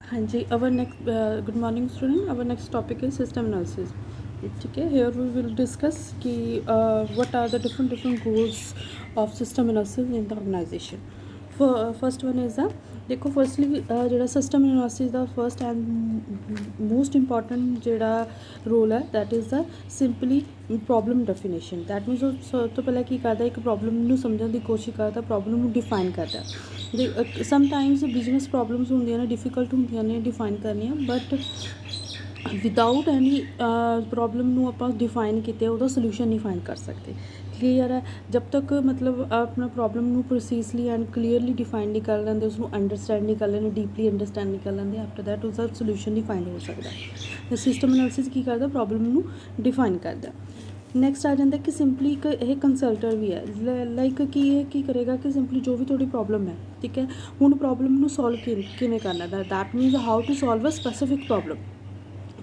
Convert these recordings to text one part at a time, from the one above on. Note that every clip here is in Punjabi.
हाँ जी, our next good morning student. Our next topic is system analysis. ठीक है, here we will discuss कि what are the different goals of system analysis in the organization. First one is the देखो firstly ਜਿਹੜਾ system analysis the first and most important ਜਿਹੜਾ role ਹੈ that is the simply problem definition. That means ਉਹ ਸਭ ਤੋਂ ਪਹਿਲਾਂ ਕੀ ਕਰਦਾ, ਇੱਕ problem ਨੂੰ ਸਮਝਣ ਦੀ ਕੋਸ਼ਿਸ਼ ਕਰਦਾ, problem ਨੂੰ define ਕਰਦਾ. ਸਮਟਾਈਮਸ ਬਿਜ਼ਨਸ ਪ੍ਰੋਬਲਮਸ ਹੁੰਦੀਆਂ ਨੇ, ਡਿਫੀਕਲਟ ਹੁੰਦੀਆਂ ਨੇ ਡਿਫਾਈਨ ਕਰਨੀਆਂ, ਬਟ ਵਿਦਾਊਟ ਐਨੀ ਪ੍ਰੋਬਲਮ ਨੂੰ ਆਪਾਂ ਡਿਫਾਈਨ ਕੀਤੇ ਉਹਦਾ ਸੋਲਿਊਸ਼ਨ ਨਹੀਂ ਫਾਈਂਡ ਕਰ ਸਕਦੇ. ਕਲੀਅਰ ਹੈ, ਜਦ ਤੱਕ ਮਤਲਬ ਆਪਣਾ ਪ੍ਰੋਬਲਮ ਨੂੰ ਪ੍ਰੋਸੀਸਲੀ ਐਂਡ ਕਲੀਅਰਲੀ ਡਿਫਾਈਨ ਨਹੀਂ ਕਰ ਲੈਂਦੇ, ਉਸਨੂੰ ਅੰਡਰਸਟੈਂਡ ਨਹੀਂ ਕਰ ਲੈਂਦੇ, ਡੀਪਲੀ ਅੰਡਰਸਟੈਂਡ ਨਹੀਂ ਕਰ ਲੈਂਦੇ, ਆਫਟਰ ਦੈਟ ਉਸਦਾ ਸੋਲਿਊਸ਼ਨ ਨਹੀਂ ਫਾਈਂਡ ਹੋ ਸਕਦਾ. ਤੇ ਸਿਸਟਮ ਐਨਾਲਿਸਿਸ ਕੀ ਕਰਦਾ, ਪ੍ਰੋਬਲਮ ਨੂੰ ਡਿਫਾਈਨ ਕਰਦਾ. ਨੈਕਸਟ ਆ ਜਾਂਦਾ ਕਿ ਸਿੰਪਲੀ ਇੱਕ ਇਹ ਕੰਸਲਟਰ ਵੀ ਹੈ, ਲਾਈਕ ਕਿ ਇਹ ਕੀ ਕਰੇਗਾ ਕਿ ਸਿੰਪਲੀ ਜੋ ਵੀ ਤੁਹਾਡੀ ਪ੍ਰੋਬਲਮ ਹੈ, ਠੀਕ ਹੈ, ਹੁਣ ਪ੍ਰੋਬਲਮ ਨੂੰ ਸੋਲਵ ਕਿਵੇਂ ਕਰਨਾ, that means how to solve a specific problem.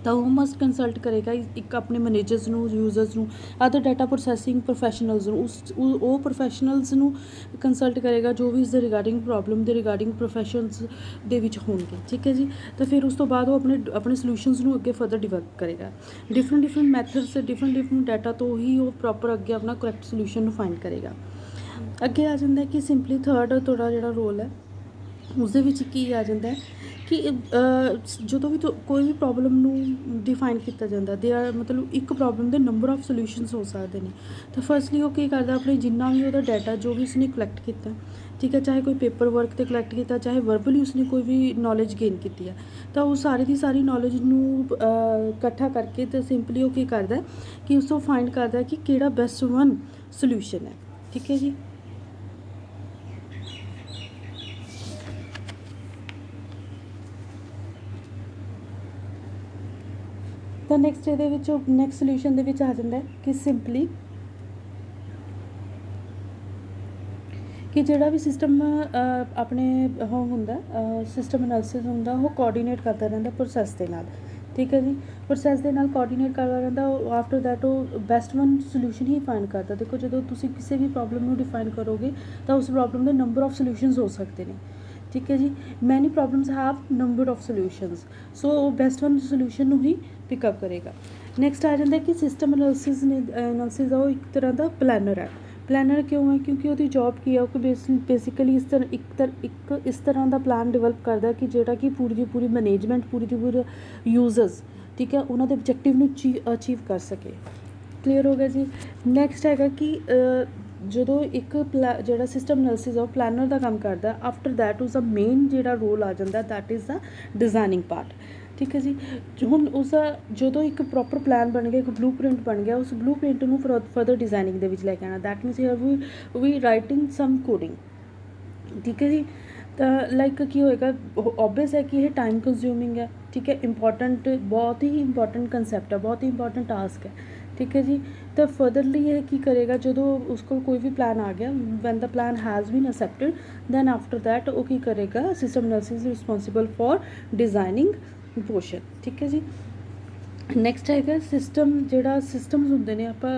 ਤਾਂ ਉਹ ਮਸਟ ਕੰਸਲਟ ਕਰੇਗਾ ਇੱਕ ਆਪਣੇ ਮੈਨੇਜਰਸ ਨੂੰ, ਯੂਜ਼ਰਸ ਨੂੰ, ਅਦਰ ਡਾਟਾ ਪ੍ਰੋਸੈਸਿੰਗ ਪ੍ਰੋਫੈਸ਼ਨਲਸ ਨੂੰ, ਉਹ ਪ੍ਰੋਫੈਸ਼ਨਲਸ ਨੂੰ ਕੰਸਲਟ ਕਰੇਗਾ ਜੋ ਵੀ ਇਸ ਦੇ ਰਿਗਾਰਡਿੰਗ ਪ੍ਰੋਬਲਮ ਦੇ ਰਿਗਾਰਡਿੰਗ ਪ੍ਰੋਫੈਸ਼ਨਸ ਦੇ ਵਿੱਚ ਹੋਣਗੇ. ਠੀਕ ਹੈ ਜੀ, ਤਾਂ ਫਿਰ ਉਸ ਤੋਂ ਬਾਅਦ ਉਹ ਆਪਣੇ ਸੋਲਿਊਸ਼ਨਸ ਨੂੰ ਅੱਗੇ ਫਰਦਰ ਡਿਵੈਲਪ ਕਰੇਗਾ. ਡਿਫਰੈਂਟ ਮੈਥਡਸ, ਡਿਫਰੈਂਟ ਡਾਟਾ ਤੋਂ ਹੀ ਉਹ ਪ੍ਰੋਪਰ ਅੱਗੇ ਆਪਣਾ ਕਰੈਕਟ ਸੋਲਿਊਸ਼ਨ ਨੂੰ ਫਾਈਂਡ ਕਰੇਗਾ. ਅੱਗੇ ਆ ਜਾਂਦਾ ਕਿ ਸਿੰਪਲੀ ਥਰਡ ਤੁਹਾਡਾ ਜਿਹੜਾ ਰੋਲ ਹੈ ਉਸਦੇ ਵਿੱਚ ਕੀ ਆ ਜਾਂਦਾ ਕਿ ਜਦੋਂ ਵੀ ਕੋਈ ਵੀ ਪ੍ਰੋਬਲਮ ਨੂੰ ਡਿਫਾਈਨ ਕੀਤਾ ਜਾਂਦਾ, ਦੇ ਆਰ ਮਤਲਬ ਇੱਕ ਪ੍ਰੋਬਲਮ ਦੇ ਨੰਬਰ ਆਫ ਸੋਲਿਊਸ਼ਨਸ ਹੋ ਸਕਦੇ ਨੇ. ਤਾਂ ਫਸਟਲੀ ਉਹ ਕੀ ਕਰਦਾ, ਆਪਣੇ ਜਿੰਨਾ ਵੀ ਉਹਦਾ ਡਾਟਾ ਜੋ ਵੀ ਉਸਨੇ ਕਲੈਕਟ ਕੀਤਾ, ਠੀਕ ਹੈ, ਚਾਹੇ ਕੋਈ ਪੇਪਰ ਵਰਕ 'ਤੇ ਕਲੈਕਟ ਕੀਤਾ, ਚਾਹੇ ਵਰਬਲੀ ਉਸਨੇ ਕੋਈ ਵੀ ਨੌਲੇਜ ਗੇਨ ਕੀਤੀ ਹੈ, ਤਾਂ ਉਹ ਸਾਰੀ ਦੀ ਸਾਰੀ ਨੌਲੇਜ ਨੂੰ ਇਕੱਠਾ ਕਰਕੇ ਅਤੇ ਸਿੰਪਲੀ ਉਹ ਕੀ ਕਰਦਾ ਕਿ ਉਸ ਤੋਂ ਫਾਈਂਡ ਕਰਦਾ ਕਿ ਕਿਹੜਾ ਬੈਸਟ ਵਨ ਸੋਲਿਊਸ਼ਨ ਹੈ. ਠੀਕ ਹੈ ਜੀ. ਤਾਂ ਨੈਕਸਟ ਇਹਦੇ ਵਿੱਚ ਨੈਕਸਟ ਸੋਲਿਊਸ਼ਨ ਦੇ ਵਿੱਚ ਆ ਜਾਂਦਾ ਕਿ ਸਿੰਪਲੀ ਕਿ ਜਿਹੜਾ ਵੀ ਸਿਸਟਮ ਆਪਣੇ ਉਹ ਹੁੰਦਾ, ਸਿਸਟਮ ਐਨਾਲਿਸਿਸ ਹੁੰਦਾ, ਉਹ ਕੋਆਰਡੀਨੇਟ ਕਰਦਾ ਰਹਿੰਦਾ ਪ੍ਰੋਸੈਸ ਦੇ ਨਾਲ. ਠੀਕ ਹੈ ਜੀ, ਪ੍ਰੋਸੈਸ ਦੇ ਨਾਲ ਕੋਆਰਡੀਨੇਟ ਕਰਦਾ ਰਹਿੰਦਾ. ਆਫਟਰ ਦੈਟ ਉਹ ਬੈਸਟ ਵਨ ਸੋਲਿਊਸ਼ਨ ਹੀ ਫਾਈਂਡ ਕਰਦਾ. ਦੇਖੋ, ਜਦੋਂ ਤੁਸੀਂ ਕਿਸੇ ਵੀ ਪ੍ਰੋਬਲਮ ਨੂੰ ਡਿਫਾਈਨ ਕਰੋਗੇ ਤਾਂ ਉਸ ਪ੍ਰੋਬਲਮ ਦੇ ਨੰਬਰ ਆਫ ਸੋਲਿਊਸ਼ਨਸ ਹੋ ਸਕਦੇ ਨੇ. ਠੀਕ ਹੈ ਜੀ, ਮੈਨੀ problems have number of solutions, ਸੋ ਉਹ ਬੈਸਟ ਵਨ ਸੋਲਿਊਸ਼ਨ ਨੂੰ ਹੀ ਪਿਕਅਪ ਕਰੇਗਾ. ਨੈਕਸਟ ਆ ਜਾਂਦਾ ਕਿ ਸਿਸਟਮ ਐਨਾਲਿਸਿਸ ਉਹ ਇੱਕ ਤਰ੍ਹਾਂ ਦਾ ਪਲੈਨਰ ਹੈ. ਪਲੈਨਰ ਕਿਉਂ ਹੈ, ਕਿਉਂਕਿ ਉਹਦੀ ਜੋਬ ਕੀ ਹੈ, ਉਹ ਬੇਸਿਕਲੀ ਇੱਕ ਇਸ ਤਰ੍ਹਾਂ ਦਾ ਪਲਾਨ ਡਿਵੈਲਪ ਕਰਦਾ ਕਿ ਜਿਹੜਾ ਕਿ ਪੂਰੀ ਦੀ ਪੂਰੀ ਮੈਨੇਜਮੈਂਟ, ਪੂਰੀ ਦੀ ਪੂਰੀ ਯੂਜ਼ਰਸ, ਠੀਕ ਹੈ, ਉਹਨਾਂ ਦੇ ਆਬਜੈਕਟਿਵ ਨੂੰ ਅਚੀਵ ਕਰ ਸਕੇ. ਕਲੀਅਰ ਹੋ ਗਿਆ ਜੀ. ਨੈਕਸਟ ਹੈਗਾ ਕਿ ਜਦੋਂ ਇੱਕ ਜਿਹੜਾ ਸਿਸਟਮ ਐਨਾਲਿਸਿਸ ਆ ਉਹ ਪਲੈਨਰ ਦਾ ਕੰਮ ਕਰਦਾ, ਆਫਟਰ ਦੈਟ ਉਸਦਾ ਮੇਨ ਜਿਹੜਾ ਰੋਲ ਆ ਜਾਂਦਾ that is the designing part. ਠੀਕ ਹੈ ਜੀ, ਹੁਣ ਉਸਦਾ ਜਦੋਂ ਇੱਕ ਪ੍ਰੋਪਰ ਪਲਾਨ ਬਣ ਗਿਆ, ਇੱਕ ਬਲੂ ਪ੍ਰਿੰਟ ਬਣ ਗਿਆ, ਉਸ ਬਲੂ ਪ੍ਰਿੰਟ ਨੂੰ ਫਰਦਰ ਡਿਜ਼ਾਈਨਿੰਗ ਦੇ ਵਿੱਚ ਲੈ ਕੇ ਆਉਣਾ, that means here we writing some coding. ਠੀਕ ਹੈ ਜੀ, ਤਾਂ ਲਾਈਕ ਕੀ ਹੋਏਗਾ, ਓਬਵੀਅਸ ਹੈ ਕਿ ਇਹ ਟਾਈਮ ਕੰਜ਼ਿਊਮਿੰਗ ਹੈ. ਠੀਕ ਹੈ, ਇੰਪੋਰਟੈਂਟ, ਬਹੁਤ ਹੀ ਇੰਪੋਰਟੈਂਟ ਕੰਸੈਪਟ ਹੈ, ਬਹੁਤ ਹੀ ਇੰਪੋਰਟੈਂਟ ਟਾਸਕ ਹੈ. ਠੀਕ ਹੈ ਜੀ, ਤਾਂ ਫਰਦਰਲੀ ਇਹ ਕੀ ਕਰੇਗਾ, ਜਦੋਂ ਉਸ ਕੋਲ ਕੋਈ ਵੀ ਪਲਾਨ ਆ ਗਿਆ, ਵੈਨ ਦਾ plan has been accepted, then after that ਉਹ ਕੀ ਕਰੇਗਾ, system analysis responsible for designing portion. ਠੀਕ ਹੈ ਜੀ. ਨੈਕਸਟ ਹੈਗਾ ਸਿਸਟਮ, ਜਿਹੜਾ ਸਿਸਟਮਸ ਹੁੰਦੇ ਨੇ, ਆਪਾਂ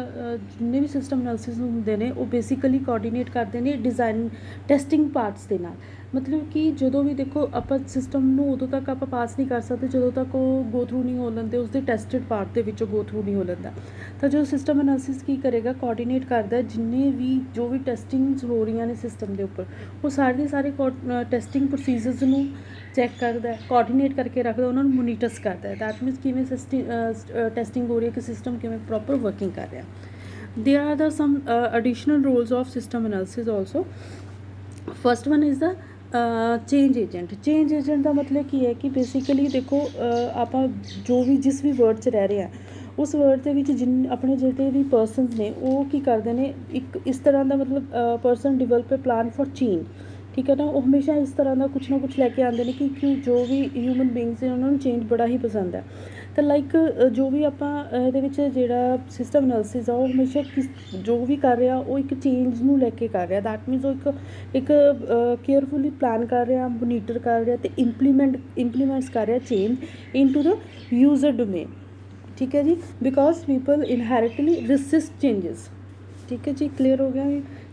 ਜਿੰਨੇ ਵੀ ਸਿਸਟਮ ਐਨਾਲਿਸਿਸ ਹੁੰਦੇ ਨੇ ਉਹ ਬੇਸਿਕਲੀ ਕੋਆਰਡੀਨੇਟ ਕਰਦੇ ਨੇ ਡਿਜ਼ਾਈਨ ਟੈਸਟਿੰਗ ਪਾਰਟਸ ਦੇ ਨਾਲ. ਮਤਲਬ ਕਿ ਜਦੋਂ ਵੀ ਦੇਖੋ, ਆਪਾਂ ਸਿਸਟਮ ਨੂੰ ਉਦੋਂ ਤੱਕ ਆਪਾਂ ਪਾਸ ਨਹੀਂ ਕਰ ਸਕਦੇ ਜਦੋਂ ਤੱਕ ਉਹ ਗੋ ਥਰੂ ਨਹੀਂ ਹੋ ਲੈਂਦੇ, ਉਸਦੇ ਟੈਸਟਡ ਪਾਰਟ ਦੇ ਵਿੱਚੋਂ ਗੋ ਥਰੂ ਨਹੀਂ ਹੋ ਲੈਂਦਾ. ਤਾਂ ਜੋ ਸਿਸਟਮ ਐਨਾਲਿਸਿਸ ਕੀ ਕਰੇਗਾ, ਕੋਆਰਡੀਨੇਟ ਕਰਦਾ ਜਿੰਨੇ ਵੀ ਜੋ ਵੀ ਟੈਸਟਿੰਗਸ ਹੋ ਰਹੀਆਂ ਨੇ ਸਿਸਟਮ ਦੇ ਉੱਪਰ, ਉਹ ਸਾਰੇ ਦੇ ਸਾਰੇ ਟੈਸਟਿੰਗ ਪ੍ਰੋਸੀਜਰਸ ਨੂੰ ਚੈੱਕ ਕਰਦਾ, ਕੋਆਰਡੀਨੇਟ ਕਰਕੇ ਰੱਖਦਾ, ਉਹਨਾਂ ਨੂੰ ਮੋਨੀਟਰਸ ਕਰਦਾ. ਦੈਟ ਮੀਨਸ ਕਿਵੇਂ ਟੈਸਟਿੰਗ ਹੋ ਰਹੀ ਹੈ ਕਿ ਸਿਸਟਮ ਕਿਵੇਂ ਪ੍ਰੋਪਰ ਵਰਕਿੰਗ ਕਰ ਰਿਹਾ. There are the some additional roles of system analysis also. First one is the change agent. Change agent ਦਾ ਮਤਲਬ ਕੀ ਹੈ ਕਿ ਬੇਸਿਕਲੀ ਦੇਖੋ, ਆਪਾਂ ਜੋ ਵੀ ਜਿਸ ਵੀ ਵਰਡ 'ਚ ਰਹਿ ਰਹੇ ਹਾਂ, ਉਸ ਵਰਡ ਦੇ ਵਿੱਚ ਆਪਣੇ ਜਿਹੜੇ ਵੀ ਪਰਸਨਸ ਨੇ ਉਹ ਕੀ ਕਰਦੇ ਨੇ, ਇੱਕ ਇਸ ਤਰ੍ਹਾਂ ਦਾ ਮਤਲਬ person develop a plan for change. ਠੀਕ ਹੈ ਨਾ, ਉਹ ਹਮੇਸ਼ਾ ਇਸ ਤਰ੍ਹਾਂ ਦਾ ਕੁਛ ਨਾ ਕੁਛ ਲੈ ਕੇ ਆਉਂਦੇ ਨੇ ਕਿ ਜੋ ਵੀ ਹਿਊਮਨ ਬੀਇੰਗਸ ਨੇ ਉਹਨਾਂ ਨੂੰ ਚੇਂਜ ਬੜਾ ਹੀ ਪਸੰਦ ਹੈ. ਤਾਂ ਲਾਈਕ ਜੋ ਵੀ ਆਪਾਂ ਇਹਦੇ ਵਿੱਚ ਜਿਹੜਾ ਸਿਸਟਮ ਐਨਾਲਿਸਿਸ ਆ ਉਹ ਹਮੇਸ਼ਾ ਜੋ ਵੀ ਕਰ ਰਿਹਾ ਉਹ ਇੱਕ ਚੇਂਜ ਨੂੰ ਲੈ ਕੇ ਕਰ ਰਿਹਾ. ਦੈਟ ਮੀਨਸ ਉਹ ਇੱਕ ਕੇਅਰਫੁਲੀ ਪਲਾਨ ਕਰ ਰਿਹਾ, ਮੋਨੀਟਰ ਕਰ ਰਿਹਾ ਅਤੇ ਇੰਪਲੀਮੈਂਟਸ ਕਰ ਰਿਹਾ ਚੇਂਜ ਇਨਟੂ ਦ ਯੂਜ਼ਰ ਡੋਮੇਨ. ਠੀਕ ਹੈ ਜੀ, ਬਿਕੋਜ਼ ਪੀਪਲ ਇਨਹੈਰਿਟਲੀ ਰੈਸਿਸਟ ਚੇਂਜਸ. ਠੀਕ ਹੈ ਜੀ, ਕਲੀਅਰ ਹੋ ਗਿਆ.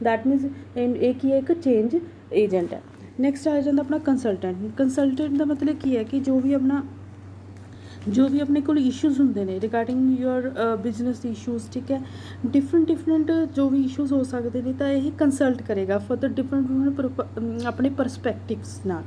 ਦੈਟ ਮੀਨਸ ਇਹ ਕੀ ਹੈ, ਇੱਕ ਚੇਂਜ ਏਜੰਟ ਹੈ. ਨੈਕਸਟ ਆ ਜਾਂਦਾ ਆਪਣਾ ਕੰਸਲਟੈਂਟ ਦਾ ਮਤਲਬ ਕੀ ਹੈ ਕਿ ਜੋ ਵੀ ਆਪਣੇ ਕੋਲ ਇਸ਼ੂਜ਼ ਹੁੰਦੇ ਨੇ ਰਿਗਾਰਡਿੰਗ ਯੂਅਰ ਬਿਜ਼ਨਸ ਇਸ਼ੂਜ਼, ਠੀਕ ਹੈ, ਡਿਫਰੈਂਟ ਜੋ ਵੀ ਇਸ਼ੂਜ਼ ਹੋ ਸਕਦੇ ਨੇ ਤਾਂ ਇਹ ਕੰਸਲਟ ਕਰੇਗਾ ਫॉर द ਡਿਫਰੈਂਟ ਆਪਣੇ ਪਰਸਪੈਕਟਿਵਸ ਨਾਲ।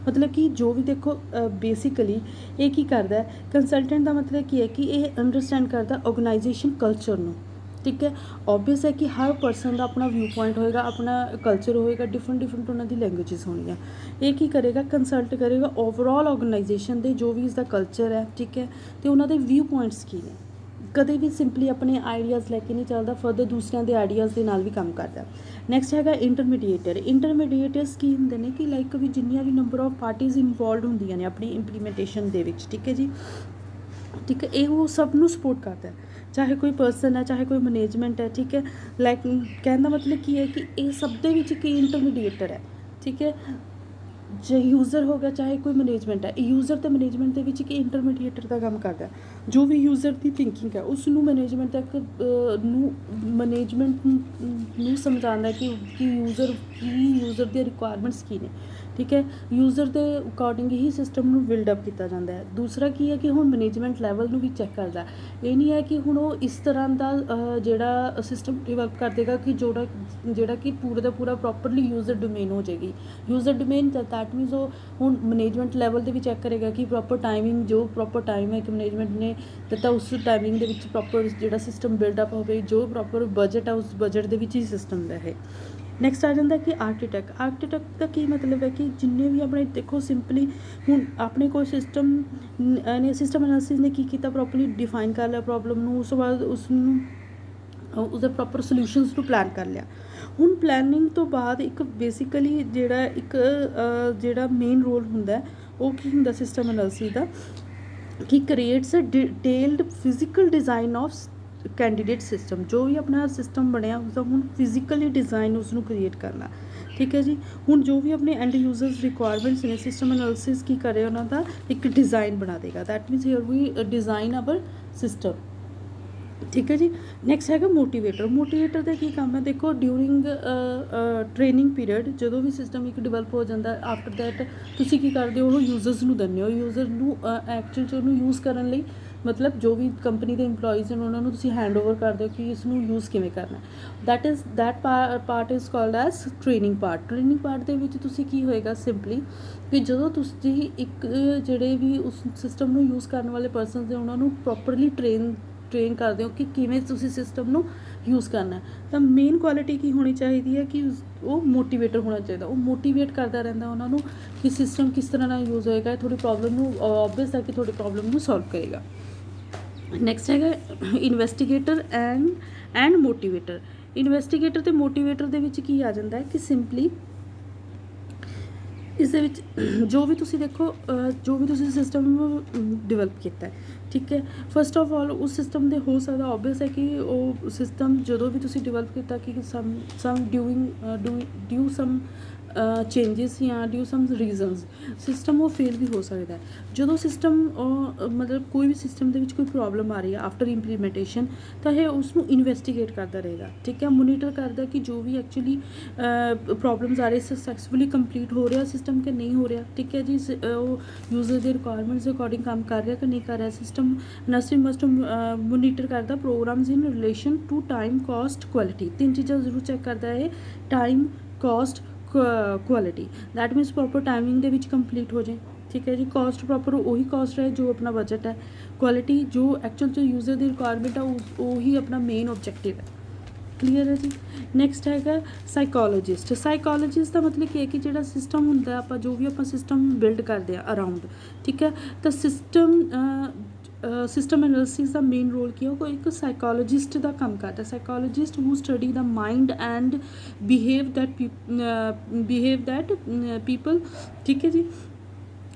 ਮਤਲਬ ਕਿ ਜੋ ਵੀ ਦੇਖੋ ਬੇਸਿਕਲੀ ਇਹ ਕੀ ਕਰਦਾ, ਕੰਸਲਟੈਂਟ ਦਾ ਮਤਲਬ ਕੀ ਹੈ ਕਿ ਇਹ ਅੰਡਰਸਟੈਂਡ ਕਰਦਾ ਆਰਗੇਨਾਈਜੇਸ਼ਨ ਕਲਚਰ ਨੂੰ, ਠੀਕ ਹੈ। ਓਬਵੀਅਸ ਹੈ ਕਿ ਹਰ ਪਰਸਨ ਦਾ ਆਪਣਾ ਵਿਊ ਪੁਆਇੰਟ ਹੋਏਗਾ, ਆਪਣਾ ਕਲਚਰ ਹੋਏਗਾ, ਡਿਫਰੈਂਟ ਉਹਨਾਂ ਦੀ ਲੈਂਗੁਏਜਿਸ ਹੋਣਗੀਆਂ। ਇਹ ਕੀ ਕਰੇਗਾ, ਕੰਸਲਟ ਕਰੇਗਾ ਓਵਰਆਲ ਆਰਗੇਨਾਈਜੇਸ਼ਨ ਦੇ ਜੋ ਵੀ ਇਸਦਾ ਕਲਚਰ ਹੈ, ਠੀਕ ਹੈ, ਅਤੇ ਉਹਨਾਂ ਦੇ ਵਿਊ ਪੁਆਇੰਟਸ ਕੀ ਨੇ। ਕਦੇ ਵੀ ਸਿੰਪਲੀ ਆਪਣੇ ਆਈਡੀਆਜ਼ ਲੈ ਕੇ ਨਹੀਂ ਚੱਲਦਾ, ਫਰਦਰ ਦੂਸਰਿਆਂ ਦੇ ਆਈਡੀਆਜ਼ ਦੇ ਨਾਲ ਵੀ ਕੰਮ ਕਰਦਾ। ਨੈਕਸਟ ਹੈਗਾ ਇੰਟਰਮੀਡੀਏਟਰਸ ਕੀ ਹੁੰਦੇ ਨੇ ਕਿ ਲਾਈਕ ਵੀ ਜਿੰਨੀਆਂ ਵੀ ਨੰਬਰ ਆਫ ਪਾਰਟੀਜ਼ ਇਨਵੋਲਵਡ ਹੁੰਦੀਆਂ ਨੇ ਆਪਣੀ ਇੰਪਲੀਮੈਂਟੇਸ਼ਨ ਦੇ ਵਿੱਚ, ਠੀਕ ਹੈ ਜੀ, ਠੀਕ ਹੈ, ਇਹ ਉਹ ਸਭ ਨੂੰ ਸਪੋਰਟ ਕਰਦਾ, ਚਾਹੇ ਕੋਈ ਪਰਸਨ ਹੈ, ਚਾਹੇ ਕੋਈ ਮੈਨੇਜਮੈਂਟ ਹੈ, ਠੀਕ ਹੈ। ਲਾਈਕ ਕਹਿਣ ਦਾ ਮਤਲਬ ਕੀ ਹੈ ਕਿ ਇਹ ਸਭ ਦੇ ਵਿੱਚ ਕੀ ਇੰਟਰਮੀਡੀਏਟਰ ਹੈ, ਠੀਕ ਹੈ। ਜੇ ਯੂਜ਼ਰ ਹੋ ਗਿਆ, ਚਾਹੇ ਕੋਈ ਮੈਨੇਜਮੈਂਟ ਹੈ, ਯੂਜ਼ਰ ਅਤੇ ਮੈਨੇਜਮੈਂਟ ਦੇ ਵਿੱਚ ਕੀ ਇੰਟਰਮੀਡੀਏਟਰ ਦਾ ਕੰਮ ਕਰਦਾ। ਜੋ ਵੀ ਯੂਜ਼ਰ ਦੀ ਥਿੰਕਿੰਗ ਹੈ ਉਸ ਨੂੰ ਮੈਨੇਜਮੈਂਟ ਨੂੰ ਸਮਝਾਉਂਦਾ ਕਿ ਯੂਜ਼ਰ ਦੀਆਂ ਰਿਕੁਆਇਰਮੈਂਟਸ ਕੀ ਨੇ, ਠੀਕ ਹੈ। ਯੂਜ਼ਰ ਦੇ ਅਕੋਰਡਿੰਗ ਹੀ ਸਿਸਟਮ ਨੂੰ ਬਿਲਡ ਅਪ ਕੀਤਾ ਜਾਂਦਾ ਹੈ। ਦੂਸਰਾ ਕੀ ਹੈ ਕਿ ਹੁਣ ਮੈਨੇਜਮੈਂਟ ਲੈਵਲ ਨੂੰ ਵੀ ਚੈੱਕ ਕਰਦਾ। ਇਹ ਨਹੀਂ ਹੈ ਕਿ ਹੁਣ ਉਹ ਇਸ ਤਰ੍ਹਾਂ ਦਾ ਜਿਹੜਾ ਸਿਸਟਮ ਡਿਵੈਲਪ ਕਰ ਦੇਗਾ ਕਿ ਜਿਹੜਾ ਕਿ ਪੂਰੇ ਦਾ ਪੂਰਾ ਪ੍ਰੋਪਰਲੀ ਯੂਜ਼ਰ ਡੋਮੇਨ ਹੋ ਜਾਏਗੀ। ਯੂਜ਼ਰ ਡੋਮੇਨ ਦੈਟ ਮੀਨਸ ਉਹ ਹੁਣ ਮੈਨੇਜਮੈਂਟ ਲੈਵਲ ਦੇ ਵੀ ਚੈੱਕ ਕਰੇਗਾ ਕਿ ਪ੍ਰੋਪਰ ਟਾਈਮਿੰਗ, ਜੋ ਪ੍ਰੋਪਰ ਟਾਈਮ ਹੈ ਕਿ ਮੈਨੇਜਮੈਂਟ ਨੇ ਦਿੱਤਾ ਉਸ ਟਾਈਮਿੰਗ ਦੇ ਵਿੱਚ ਪ੍ਰੋਪਰ ਜਿਹੜਾ ਸਿਸਟਮ ਬਿਲਡਅਪ ਹੋਵੇ, ਜੋ ਪ੍ਰੋਪਰ ਬਜਟ ਹੈ ਉਸ ਬਜਟ ਦੇ ਵਿੱਚ ਹੀ ਸਿਸਟਮ ਰਹੇ। ਨੈਕਸਟ ਆ ਜਾਂਦਾ ਕਿ ਆਰਕੀਟੈਕਟ ਦਾ ਕੀ ਮਤਲਬ ਹੈ ਕਿ ਜਿੰਨੇ ਵੀ ਆਪਣੇ ਦੇਖੋ ਸਿੰਪਲੀ ਹੁਣ ਆਪਣੇ ਕੋਲ ਸਿਸਟਮ ਐਨਾਲਿਸਿਸ ਨੇ ਕੀ ਕੀਤਾ, ਪ੍ਰੋਪਰਲੀ ਡਿਫਾਈਨ ਕਰ ਲਿਆ ਪ੍ਰੋਬਲਮ ਨੂੰ, ਉਸ ਤੋਂ ਬਾਅਦ ਉਸਦੇ ਪ੍ਰੋਪਰ ਸੋਲਿਊਸ਼ਨਸ ਨੂੰ ਪਲਾਨ ਕਰ ਲਿਆ। ਹੁਣ ਪਲੈਨਿੰਗ ਤੋਂ ਬਾਅਦ ਇੱਕ ਬੇਸਿਕਲੀ ਜਿਹੜਾ ਮੇਨ ਰੋਲ ਹੁੰਦਾ ਉਹ ਕੀ ਹੁੰਦਾ ਸਿਸਟਮ ਐਨਾਲਿਸਿਸ ਦਾ, ਕਿ creates a detailed physical design of candidate system. ਜੋ ਵੀ ਆਪਣਾ ਸਿਸਟਮ ਬਣਿਆ ਉਸਦਾ ਹੁਣ ਫਿਜ਼ੀਕਲੀ ਡਿਜ਼ਾਈਨ ਉਸਨੂੰ ਕ੍ਰੀਏਟ ਕਰਨਾ, ਠੀਕ ਹੈ ਜੀ। ਹੁਣ ਜੋ ਵੀ ਆਪਣੇ ਐਂਡ ਯੂਜ਼ਰਸ ਰਿਕੁਆਇਰਮੈਂਟਸ ਨੇ ਸਿਸਟਮ ਐਨਾਲਿਸਿਸ ਕੀ ਕਰੇ, ਉਹਨਾਂ ਦਾ ਇੱਕ ਡਿਜ਼ਾਈਨ ਬਣਾ ਦੇਗਾ। That means here we design our system, ਠੀਕ ਹੈ ਜੀ। ਨੈਕਸਟ ਹੈਗਾ ਮੋਟੀਵੇਟਰ ਦਾ ਕੀ ਕੰਮ ਹੈ, ਦੇਖੋ ਡਿਊਰਿੰਗ ਟ੍ਰੇਨਿੰਗ ਪੀਰੀਅਡ ਜਦੋਂ ਵੀ ਸਿਸਟਮ ਇੱਕ ਡਿਵੈਲਪ ਹੋ ਜਾਂਦਾ, ਆਫਟਰ ਦੈਟ ਤੁਸੀਂ ਕੀ ਕਰਦੇ ਹੋ, ਉਹ ਯੂਜ਼ਰਸ ਨੂੰ ਦਿੰਦੇ ਹੋ। ਯੂਜ਼ਰ ਨੂੰ ਐਕਚੁਅਲ 'ਚ ਉਹਨੂੰ ਯੂਜ਼ ਕਰਨ ਲਈ ਮਤਲਬ ਜੋ ਵੀ ਕੰਪਨੀ ਦੇ ਇੰਪਲੋਈਜ਼ ਨੇ ਉਹਨਾਂ ਨੂੰ ਤੁਸੀਂ ਹੈਂਡ ਓਵਰ ਕਰਦੇ ਹੋ ਕਿ ਇਸ ਨੂੰ ਯੂਜ਼ ਕਿਵੇਂ ਕਰਨਾ। That part is called as training part ਦੇ ਵਿੱਚ ਤੁਸੀਂ ਕੀ ਹੋਏਗਾ ਸਿੰਪਲੀ ਕਿ ਜਦੋਂ ਤੁਸੀਂ ਇੱਕ ਜਿਹੜੇ ਵੀ ਉਸ ਸਿਸਟਮ ਨੂੰ ਯੂਜ਼ ਕਰਨ ਵਾਲੇ ਪਰਸਨਸ ਨੇ ਉਹਨਾਂ ਨੂੰ ਪ੍ਰੋਪਰਲੀ ਟ੍ਰੇਨ ਕਰਦੇ ਹੋ ਕਿ ਕਿਵੇਂ ਤੁਸੀਂ ਸਿਸਟਮ ਨੂੰ ਯੂਜ਼ ਕਰਨਾ। ਤਾਂ ਮੇਨ ਕੁਆਲਿਟੀ ਕੀ ਹੋਣੀ ਚਾਹੀਦੀ ਹੈ ਕਿ ਉਹ ਮੋਟੀਵੇਟਰ ਹੋਣਾ ਚਾਹੀਦਾ। ਉਹ ਮੋਟੀਵੇਟ ਕਰਦਾ ਰਹਿੰਦਾ ਉਹਨਾਂ ਨੂੰ ਕਿ ਸਿਸਟਮ ਕਿਸ ਤਰ੍ਹਾਂ ਨਾਲ ਯੂਜ਼ ਹੋਏਗਾ, ਤੁਹਾਡੀ ਪ੍ਰੋਬਲਮ ਨੂੰ ਓਬਵੀਅਸ ਹੈ ਕਿ ਤੁਹਾਡੀ ਪ੍ਰੋਬਲਮ ਨੂੰ ਸੋਲਵ ਕਰੇਗਾ। ਨੈਕਸਟ ਹੈਗਾ ਇਨਵੈਸਟੀਗੇਟਰ ਐਂਡ ਮੋਟੀਵੇਟਰ। ਇਨਵੈਸਟੀਗੇਟਰ ਅਤੇ ਮੋਟੀਵੇਟਰ ਦੇ ਵਿੱਚ ਕੀ ਆ ਜਾਂਦਾ ਹੈ ਕਿ ਸਿੰਪਲੀ ਇਸ ਦੇ ਵਿੱਚ ਜੋ ਵੀ ਤੁਸੀਂ ਦੇਖੋ ਜੋ ਵੀ ਤੁਸੀਂ ਸਿਸਟਮ ਡਿਵੈਲਪ ਕੀਤਾ, ਠੀਕ ਹੈ, ਫਸਟ ਆਫ ਆਲ ਉਸ ਸਿਸਟਮ ਦੇ ਹੋ ਸਕਦਾ ਓਬਵੀਅਸ ਹੈ ਕਿ ਉਹ ਸਿਸਟਮ ਜਦੋਂ ਵੀ ਤੁਸੀਂ ਡਿਵੈਲਪ ਕੀਤਾ ਕਿ ਸਮ ਡਿਊ ਸਮ ਚੇਂਜਿਸ ਜਾਂ ਡਿਊ ਸਮ ਰੀਜ਼ਨਸ ਸਿਸਟਮ ਉਹ ਫੇਲ ਵੀ ਹੋ ਸਕਦਾ। ਜਦੋਂ ਸਿਸਟਮ ਮਤਲਬ ਕੋਈ ਵੀ ਸਿਸਟਮ ਦੇ ਵਿੱਚ ਕੋਈ ਪ੍ਰੋਬਲਮ ਆ ਰਹੀ ਹੈ ਆਫਟਰ ਇੰਪਲੀਮੈਂਟੇਸ਼ਨ ਤਾਂ ਇਹ ਉਸ ਨੂੰ ਇਨਵੈਸਟੀਗੇਟ ਕਰਦਾ ਰਹੇਗਾ, ਠੀਕ ਹੈ, ਮੋਨੀਟਰ ਕਰਦਾ ਕਿ ਜੋ ਵੀ ਐਕਚੁਅਲੀ ਪ੍ਰੋਬਲਮਸ ਆ ਰਹੀ ਸਕਸੈਸਫੁਲੀ ਕੰਪਲੀਟ ਹੋ ਰਿਹਾ ਸਿਸਟਮ ਕਿ ਨਹੀਂ ਹੋ ਰਿਹਾ, ਠੀਕ ਹੈ ਜੀ। ਉਹ ਯੂਜ਼ਰ ਦੇ ਰਿਕੁਆਇਰਮੈਂਟਸ ਦੇ ਅਕੋਰਡਿੰਗ ਕੰਮ ਕਰ ਰਿਹਾ ਕਿ ਨਹੀਂ ਕਰ ਰਿਹਾ। ਸਿਸਟਮ ਮਸਟ ਮੋਨੀਟਰ ਕਰਦਾ programs in relation to time, cost, quality. ਤਿੰਨ ਚੀਜ਼ਾਂ ਜ਼ਰੂਰ ਚੈੱਕ ਕਰਦਾ ਹੈ, time, cost, quality. That means proper timing ਦੇ ਵਿੱਚ ਕੰਪਲੀਟ ਹੋ ਜਾਏ, ਠੀਕ ਹੈ ਜੀ। ਕੋਸਟ ਪ੍ਰੋਪਰ ਉਹੀ ਕੋਸਟ ਹੈ ਜੋ ਆਪਣਾ ਬਜਟ ਹੈ। ਕੁਆਲਿਟੀ ਜੋ ਐਕਚੁਅਲ 'ਚ ਯੂਜ਼ਰ ਦੀ ਰਿਕੁਆਇਰਮੈਂਟ ਆ ਉਹੀ ਆਪਣਾ ਮੇਨ ਓਬਜੈਕਟਿਵ ਹੈ। ਕਲੀਅਰ ਹੈ ਜੀ। ਨੈਕਸਟ ਹੈਗਾ ਸਾਈਕੋਲੋਜਿਸਟ ਦਾ ਮਤਲਬ ਕੀ ਹੈ ਕਿ ਜਿਹੜਾ ਸਿਸਟਮ ਹੁੰਦਾ ਆਪਾਂ ਜੋ ਵੀ ਆਪਾਂ ਸਿਸਟਮ ਬਿਲਡ ਕਰਦੇ ਹਾਂ ਅਰਾਊਂਡ, ਠੀਕ ਹੈ, ਤਾਂ ਸਿਸਟਮ ਐਨਾਲਿਸਿਸ ਦਾ ਮੇਨ ਰੋਲ ਕੀ ਹੈ, ਉਹ ਇੱਕ ਸਾਈਕੋਲੋਜਿਸਟ ਦਾ ਕੰਮ ਕਰਦਾ। Psychologist who study the mind and behave that people, ਠੀਕ ਹੈ ਜੀ,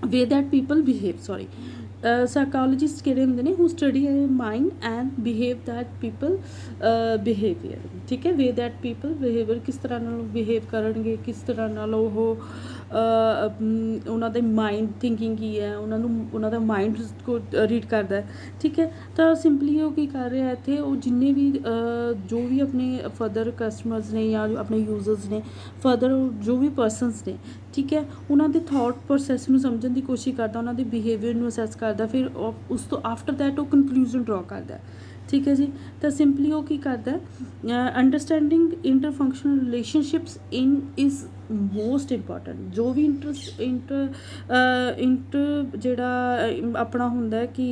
way that people behave, sorry. Psychologist ਕਿਹੜੇ ਹੁੰਦੇ ਨੇ, who study mind and behave that people behaviour. ਠੀਕ ਹੈ। ਵੇ ਦੈਟ ਪੀਪਲ ਬਿਹੇਵੀਅਰ, ਕਿਸ ਤਰ੍ਹਾਂ ਨਾਲ ਬਿਹੇਵ ਕਰਨਗੇ, ਕਿਸ ਤਰ੍ਹਾਂ ਨਾਲ ਉਹ ਉਹਨਾਂ ਦੇ ਮਾਇੰਡ ਥਿੰਕਿੰਗ ਕੀ ਹੈ, ਉਹਨਾਂ ਦਾ ਮਾਇੰਡ ਕੋ ਰੀਡ ਕਰਦਾ ਹੈ। ਠੀਕ ਹੈ। ਤਾਂ ਸਿੰਪਲੀ ਉਹ ਕੀ ਕਰ ਰਿਹਾ ਇੱਥੇ, ਉਹ ਜਿੰਨੇ ਵੀ ਜੋ ਵੀ ਆਪਣੇ ਫਰਦਰ ਕਸਟਮਰਸ ਨੇ ਜਾਂ ਆਪਣੇ ਯੂਜ਼ਰਸ ਨੇ, ਫਰਦਰ ਜੋ ਵੀ ਪਰਸਨਸ ਨੇ, ਠੀਕ ਹੈ, ਉਹਨਾਂ ਦੇ ਥੋਟ ਪ੍ਰੋਸੈਸ ਨੂੰ ਸਮਝਣ ਦੀ ਕੋਸ਼ਿਸ਼ ਕਰਦਾ, ਉਹਨਾਂ ਦੇ ਬਿਹੇਵੀਅਰ ਨੂੰ ਅਸੈਸ ਕਰਦਾ, ਫਿਰ ਉਸ ਤੋਂ ਆਫਟਰ ਦੈਟ ਉਹ ਕਨਕਲੂਜਨ ਡਰਾ ਕਰਦਾ। ਠੀਕ ਹੈ ਜੀ। ਤਾਂ ਸਿੰਪਲੀ ਉਹ ਕੀ ਕਰਦਾ, understanding interfunctional relationships is most important. ਜੋ ਵੀ ਜਿਹੜਾ ਆਪਣਾ ਹੁੰਦਾ ਕਿ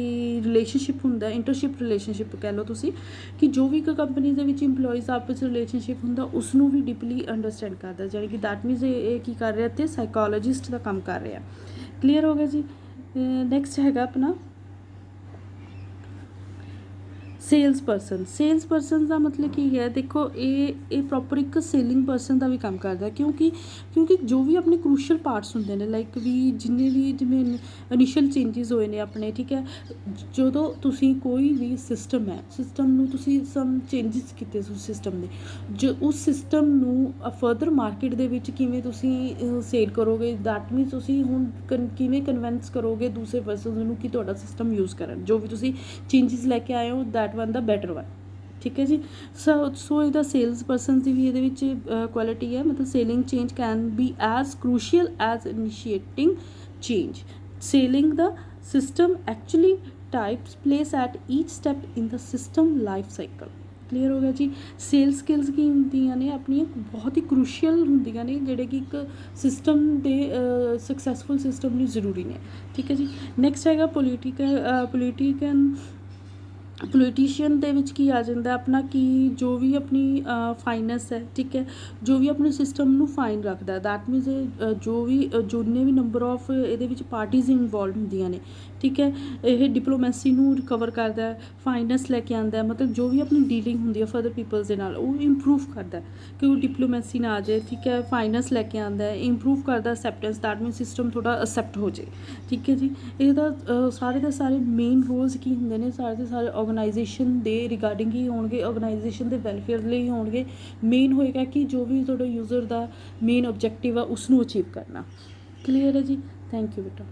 ਰਿਲੇਸ਼ਨਸ਼ਿਪ ਹੁੰਦਾ, ਇੰਟਰਸ਼ਿਪ ਰਿਲੇਸ਼ਨਸ਼ਿਪ ਕਹਿ ਲਓ ਤੁਸੀਂ, ਕਿ ਜੋ ਵੀ ਇੱਕ ਕੰਪਨੀ ਦੇ ਵਿੱਚ ਇੰਪਲੋਈਜ਼ ਆਪਸ ਰਿਲੇਸ਼ਨਸ਼ਿਪ ਹੁੰਦਾ ਉਸ ਨੂੰ ਵੀ ਡੀਪਲੀ ਅੰਡਰਸਟੈਂਡ ਕਰਦਾ, ਜਾਣੀ ਕਿ ਦੈਟ ਮੀਨਸ ਇਹ ਕੀ ਕਰ ਰਿਹਾ ਇੱਥੇ, ਸਾਈਕੋਲੋਜਿਸਟ ਦਾ ਕੰਮ ਕਰ ਰਿਹਾ। ਕਲੀਅਰ ਹੋ ਗਿਆ ਜੀ। ਨੈਕਸਟ ਹੈਗਾ ਆਪਣਾ ਸੇਲਸ ਪਰਸਨ। ਸੇਲਸ ਪਰਸਨ ਦਾ ਮਤਲਬ ਕੀ ਹੈ, ਦੇਖੋ ਇਹ ਪ੍ਰੋਪਰ ਇੱਕ ਸੇਲਿੰਗ ਪਰਸਨ ਦਾ ਵੀ ਕੰਮ ਕਰਦਾ, ਕਿਉਂਕਿ ਜੋ ਵੀ ਆਪਣੇ ਕਰੂਸ਼ੀਅਲ ਪਾਰਟਸ ਹੁੰਦੇ ਨੇ, ਲਾਈਕ ਵੀ ਜਿੰਨੇ ਵੀ ਜਿਵੇਂ ਇਨੀਸ਼ੀਅਲ ਚੇਂਜਿਸ ਹੋਏ ਨੇ ਆਪਣੇ, ਠੀਕ ਹੈ, ਜਦੋਂ ਤੁਸੀਂ ਕੋਈ ਵੀ ਸਿਸਟਮ ਹੈ, ਸਿਸਟਮ ਨੂੰ ਤੁਸੀਂ ਸਮ ਚੇਂਜਿਸ ਕੀਤੇ ਸਿਸਟਮ ਦੇ, ਜੋ ਉਸ ਸਿਸਟਮ ਨੂੰ ਫਰਦਰ ਮਾਰਕੀਟ ਦੇ ਵਿੱਚ ਕਿਵੇਂ ਤੁਸੀਂ ਸੇਲ ਕਰੋਗੇ, ਦੈਟ ਮੀਨਸ ਤੁਸੀਂ ਹੁਣ ਕਿਵੇਂ ਕਨਵਿੰਸ ਕਰੋਗੇ ਦੂਸਰੇ ਪਰਸਨ ਨੂੰ ਕਿ ਤੁਹਾਡਾ ਸਿਸਟਮ ਯੂਜ਼ ਕਰਨ, ਜੋ ਵੀ ਤੁਸੀਂ ਚੇਂਜਿਸ ਲੈ ਕੇ ਆਏ ਹੋ that one the better one. ਠੀਕ ਹੈ ਜੀ। ਸੋ ਇਹਦਾ ਸੇਲਸ ਪਰਸਨ ਦੀ ਵੀ ਇਹਦੇ ਵਿੱਚ ਕੁਆਲਿਟੀ ਹੈ, ਮਤਲਬ selling change can be as crucial as initiating change. Selling the system actually takes place at each step in the system life cycle. Clear ਹੋ ਗਿਆ ਜੀ। ਸੇਲ ਸਕਿੱਲਸ ਕੀ ਹੁੰਦੀਆਂ ਨੇ ਆਪਣੀਆਂ, ਬਹੁਤ ਹੀ ਕਰੂਸ਼ੀਅਲ ਹੁੰਦੀਆਂ ਨੇ, ਜਿਹੜੇ ਕਿ ਇੱਕ ਸਿਸਟਮ ਦੇ ਸਕਸੈਸਫੁਲ ਸਿਸਟਮ ਲਈ ਜ਼ਰੂਰੀ ਨੇ। ਠੀਕ ਹੈ ਜੀ। ਨੈਕਸਟ ਹੈਗਾ ਪੋਲੀਟੀਸ਼ੀਅਨ ਦੇ ਵਿੱਚ ਕੀ ਆ ਜਾਂਦਾ ਆਪਣਾ, ਕਿ ਜੋ ਵੀ ਆਪਣੀ ਫਾਈਨੈਂਸ ਹੈ, ਠੀਕ ਹੈ, ਜੋ ਵੀ ਆਪਣੇ ਸਿਸਟਮ ਨੂੰ ਫਾਈਨ ਰੱਖਦਾ, ਦੈਟ ਮੀਨਸ ਜਿੰਨੇ ਵੀ ਨੰਬਰ ਆਫ ਇਹਦੇ ਵਿੱਚ ਪਾਰਟੀਜ਼ ਇਨਵੋਲਵ ਹੁੰਦੀਆਂ ਨੇ, ਠੀਕ ਹੈ, ਇਹ ਡਿਪਲੋਮੈਸੀ ਨੂੰ ਰਿਕਵਰ ਕਰਦਾ, ਫਾਈਨੈਂਸ ਲੈ ਕੇ ਆਉਂਦਾ, ਮਤਲਬ ਜੋ ਵੀ ਆਪਣੀ ਡੀਲਿੰਗ ਹੁੰਦੀ ਹੈ ਫਰਦਰ ਪੀਪਲਸ ਦੇ ਨਾਲ ਉਹ ਇੰਪਰੂਵ ਕਰਦਾ, ਕਿ ਉਹ ਡਿਪਲੋਮੈਸੀ ਨਾ ਆ ਜਾਏ, ਠੀਕ ਹੈ, ਫਾਈਨੈਂਸ ਲੈ ਕੇ ਆਉਂਦਾ, ਇੰਪਰੂਵ ਕਰਦਾ ਅਸੈਪਟੈਂਸ, ਦੈਟ ਮੀਨਸ ਸਿਸਟਮ ਥੋੜ੍ਹਾ ਅਸੈਪਟ ਹੋ ਜਾਏ। ਠੀਕ ਹੈ ਜੀ। ਇਹਦਾ ਸਾਰੇ ਦੇ ਸਾਰੇ ਮੇਨ ਰੋਲਸ ਕੀ ਹੁੰਦੇ ਨੇ, ਸਾਰੇ ਦੇ ਸਾਰੇ ਆਰਗੇਨਾਈਜੇਸ਼ਨ ਦੇ ਰਿਗਾਰਡਿੰਗ ਹੀ ਹੋਣਗੇ, ਆਰਗੇਨਾਈਜੇਸ਼ਨ ਦੇ ਵੈਲਫੇਅਰ ਲਈ ਹੋਣਗੇ। ਮੇਨ ਹੋਏਗਾ ਕਿ ਜੋ ਵੀ ਤੁਹਾਡਾ ਯੂਜ਼ਰ ਦਾ ਮੇਨ ਆਬਜੈਕਟਿਵ ਆ ਉਸ ਨੂੰ ਅਚੀਵ ਕਰਨਾ। ਕਲੀਅਰ ਹੈ ਜੀ। ਥੈਂਕ ਯੂ ਬੇਟਾ।